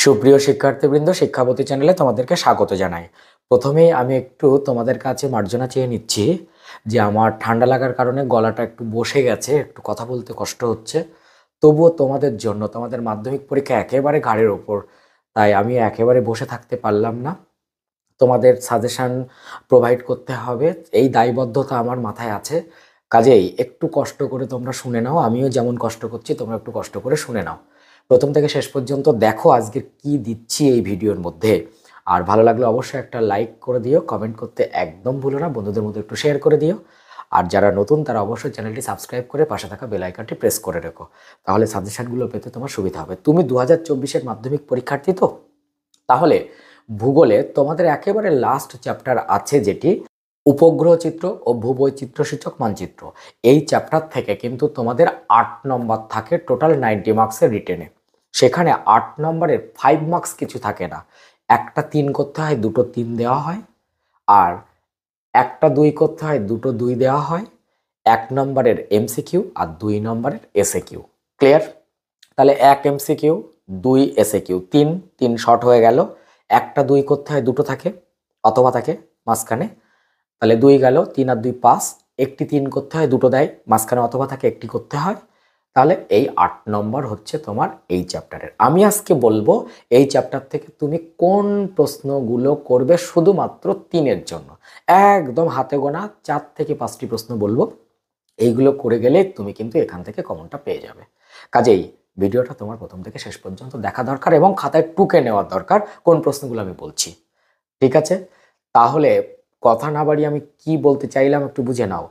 সুপ্রিয় শিক্ষার্থীবৃন্দ, শিক্ষাপতি চ্যানেলে তোমাদেরকে স্বাগত জানাই। প্রথমেই আমি একটু তোমাদের কাছে মার্জনা চেয়ে নিচ্ছি যে আমার ঠান্ডা লাগার কারণে গলাটা একটু বসে গেছে, একটু কথা বলতে কষ্ট হচ্ছে। তবুও তোমাদের জন্য, তোমাদের মাধ্যমিক পরীক্ষা একেবারে ঘাড়ের ওপর, তাই আমি একেবারে বসে থাকতে পারলাম না। তোমাদের সাজেশান প্রোভাইড করতে হবে, এই দায়বদ্ধতা আমার মাথায় আছে। কাজেই একটু কষ্ট করে তোমরা শুনে নাও, আমিও যেমন কষ্ট করছি তোমরা একটু কষ্ট করে শুনে নাও। প্রথম থেকে শেষ পর্যন্ত দেখো আজকে কি দিচ্ছি এই ভিডিওর মধ্যে। আর ভালো লাগলে অবশ্যই একটা লাইক করে দিও, কমেন্ট করতে একদম ভুলো না, বন্ধুদের মধ্যে একটু শেয়ার করে দিও। আর যারা নতুন তারা অবশ্যই চ্যানেলটি সাবস্ক্রাইব করে পাশে থাকা বেল আইকনটি প্রেস করে রেখো, তাহলে সাজেশনগুলো পেতে তোমার সুবিধা হবে। তুমি 2024-এর মাধ্যমিক পরীক্ষার্থী তো, তাহলে ভূগোলে তোমাদের একেবারে লাস্ট চ্যাপ্টার আছে যেটি উপগ্রহ চিত্র ও ভূবৈচিত্র্য সূচক মানচিত্র। এই চ্যাপ্টার থেকে কিন্তু তোমাদের 8 নম্বর থাকে টোটাল 90 মার্কসের রিটেনে। সেখানে 8 নম্বরের 5 মার্কস কিছু থাকে না, একটা 3 করতে হয়, দুটো 3 দেওয়া হয়, আর একটা 2 করতে হয়, দুটো 2 দেওয়া হয়। 1 নম্বরের এমসিকিউ আর 2 নম্বরের এসএকিউ। ক্লিয়ার? তাহলে 1 এমসিকিউ, 2 এসএকিউ, 3 শর্ট হয়ে গেল। একটা 2 করতে হয়, দুটো থাকে অথবা থাকে মাঝখানে, তাহলে 2 গেল, 3 আর 2 5। একটি 3 করতে হয়, দুটো দেয় মাঝখানে অথবা থাকে, একটি করতে হয়। তাহলে এই 8 নম্বর হচ্ছে তোমার এই চ্যাপ্টারের। আমি আজকে বলবো এই চ্যাপ্টার থেকে তুমি কোন প্রশ্নগুলো করবে শুধুমাত্র 3-এর জন্য। একদম হাতে গোনা 4 থেকে 5টি প্রশ্ন বলবো, এইগুলো করে গেলে তুমি কিন্তু এখান থেকে কমনটা পেয়ে যাবে। কাজেই ভিডিওটা তোমার প্রথম থেকে শেষ পর্যন্ত দেখা দরকার এবং খাতায় টুকে নেওয়া দরকার কোন প্রশ্নগুলো আমি বলছি। ঠিক আছে? তাহলে কথা না বাড়িয়ে আমি কি বলতে চাইলাম একটু বুঝে নাও।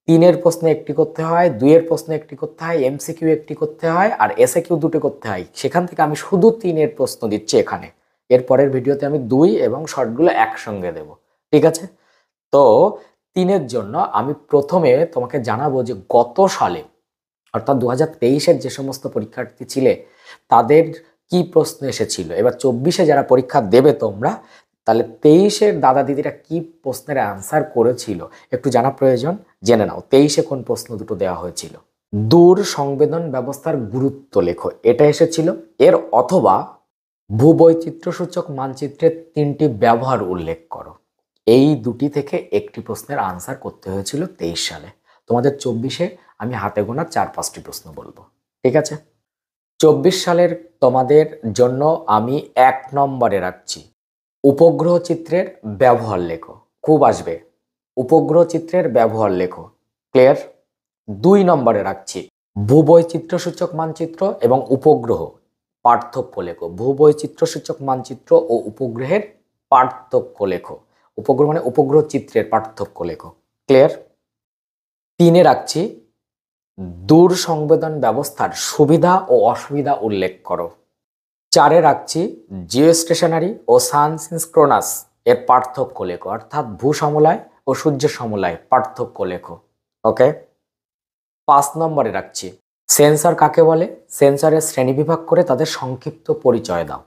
3-এর প্রশ্নে একটি করতে হয়, 2-এর প্রশ্নে একটি করতে হয়, এমসিকিউ একটি করতে হয়, আর এসএকিউ দুটো করতে হয়। সেখান থেকে আমি শুধু 3-এর প্রশ্ন দিচ্ছি এখানে। এর পরের ভিডিওতে আমি 2 এবং শর্টগুলো একসঙ্গে দেব। ঠিক আছে? তো 3-এর জন্য আমি প্রথমে তোমাকে জানাবো যে গত সালে অর্থাৎ 2023-এর যে সমস্ত পরীক্ষার্থী ছিলে তাদের কি প্রশ্ন এসেছিল। এবার 24-এ যারা পরীক্ষা দেবে তোমরা, তাহলে 23-এর দাদা দিদিরা কি প্রশ্নের অ্যান্সার করেছিল একটু জানা প্রয়োজন। জেনে নাও 23-এ কোন প্রশ্ন দুটো দেওয়া হয়েছিল। দূর সংবেদন ব্যবস্থার গুরুত্ব লেখো, এটা এসেছিল। এর অথবা ভূবৈচিত্র্যসূচক মানচিত্রের 3টি ব্যবহার উল্লেখ করো। এই দুটি থেকে একটি প্রশ্নের আনসার করতে হয়েছিল 23 সালে। তোমাদের 24-এ আমি হাতে গোনা 4-5টি প্রশ্ন বলবো। ঠিক আছে? 24 সালের তোমাদের জন্য আমি 1 নম্বরে রাখছি উপগ্রহ চিত্রের ব্যবহার লেখো। খুব আসবে, উপগ্রহ চিত্রের ব্যবহার লেখো। ক্লিয়ার? 2 নম্বরে রাখছি ভূবৈচিত্র্যসূচক মানচিত্র এবং উপগ্রহ পার্থক্য লেখো। ভূবৈচিত্র্যসূচক মানচিত্র ও উপগ্রহের পার্থক্য লেখো। উপগ্রহ মানে উপগ্রহ চিত্রের পার্থক্য লেখো। ক্লিয়ার? 3-এ রাখছি দূর সংবেদন ব্যবস্থার সুবিধা ও অসুবিধা উল্লেখ করো। 4-এ রাখছি জিও স্টেশনারি ও সান সিনক্রোনাস এর পার্থক্য লেখো, অর্থাৎ ভূ সমলয় ও সূর্য সমলয় পার্থক্য লেখো। ওকে? 5 নম্বরে রাখছি সেন্সর কাকে বলে, সেন্সরের শ্রেণীবিভাগ করে তাদের সংক্ষিপ্ত পরিচয় দাও।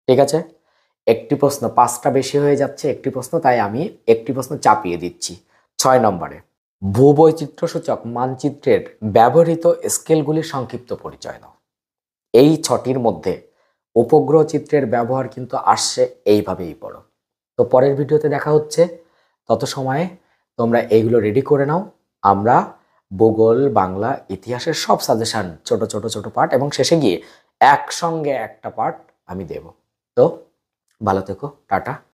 ঠিক আছে? একটি প্রশ্ন, 5টা বেশি হয়ে যাচ্ছে একটি প্রশ্ন, তাই আমি একটি প্রশ্ন চাপিয়ে দিচ্ছি। 6 নম্বরে ভূবৈচিত্র্যসূচক মানচিত্রের ব্যবহৃত স্কেলগুলির সংক্ষিপ্ত পরিচয় দাও। এই 6টির মধ্যে উপগ্রহ চিত্রের ব্যবহার কিন্তু আসছে, এইভাবেই পড়ো। তো পরের ভিডিওতে দেখা হচ্ছে, তত সময়ে তোমরা এইগুলো রেডি করে নাও। আমরা ভূগোল, বাংলা, ইতিহাসের সব সাজেশন ছোট ছোট ছোট পার্ট এবং শেষে গিয়ে একসঙ্গে একটা পার্ট আমি দেব। তো ভালো থেকো, টাটা।